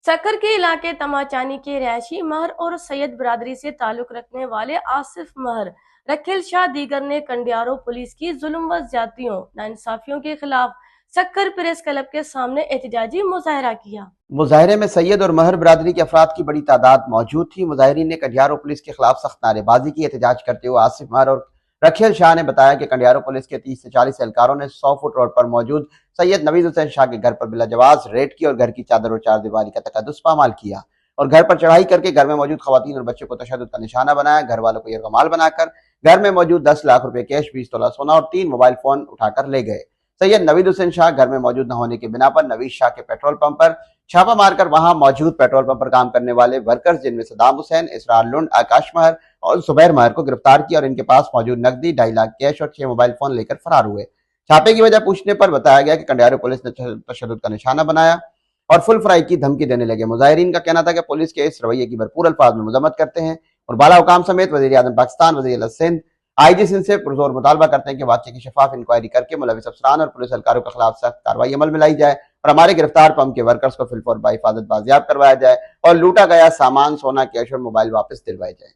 सक्कर के इलाके तमाचानी के रहायशी महर और सैयद बरादरी से ताल्लुक रखने वाले आसिफ महर, रखिल शाह दीगर ने कंडियारो पुलिस की जुल्म व ज्यादतियों नाइंसाफियों के खिलाफ सक्कर प्रेस क्लब के सामने एहतजाजी मुजाहरा किया। मुजाहरे में सैयद और महर बरादरी के अफराद की बड़ी तादाद मौजूद थी। मुजाहरीन ने कंडियारो पुलिस के खिलाफ सख्त नारेबाजी की। एहतजाज करते हुए आसिफ महर और रखिल शाह ने बताया कि कंडियारो पुलिस के 30 से 40 एहलकारों ने 100 फुट रोड पर मौजूद सैयद नवीद हुसैन शाह के घर पर बिलाजवाज रेड की और घर की चादर और चारदीवारी का तकद्दुस पामाल किया और घर पर चढ़ाई करके घर में मौजूद खवातीन और बच्चों को तशद्दुद का निशाना बनाया। घर वालों को यरगमाल बनाकर घर में मौजूद 10 लाख रुपए कैश, 20 तोला सोना और 3 मोबाइल फोन उठाकर ले गए। सैयद नवीद हुसैन शाह घर में मौजूद न होने के बिना पर नवीद शाह के पेट्रोल पंप पर छापा मारकर वहां मौजूद पेट्रोल पंप पर काम करने वाले वर्कर्स जिनमें सदाम हुसैन, इसरार लुंड, आकाश महर और जुबैर महर को गिरफ्तार किया और इनके पास मौजूद नकदी, 2.5 लाख कैश और 6 मोबाइल फोन लेकर फरार हुए। छापे की वजह पूछने पर बताया गया कि कंडियारो पुलिस ने तशद्दुद का निशाना बनाया और फुल फ्राई की धमकी देने लगे। मुजाहिरीन का कहना था कि पुलिस के इस रवैये की भरपूर अल्फाज में मजम्मत करते हैं और बाला हुकाम समेत वज़ीर आज़म पाकिस्तान, वज़ीर सिंध, आईजी सिंध से पुरजोर मुतालबा करते हैं कि वाक़े की शफाफ इंक्वायरी करके मुलविस अफसरान और पुलिस एहलकारों के खिलाफ सख्त कार्रवाई अमल में लाई जाए और हमारे गिरफ्तार पंप के वर्कर्स को फिलफौर बाहिफाजत बाजियाब करवाया जाए और लूटा गया सामान, सोना, कैश और मोबाइल वापस दिलवाए जाए।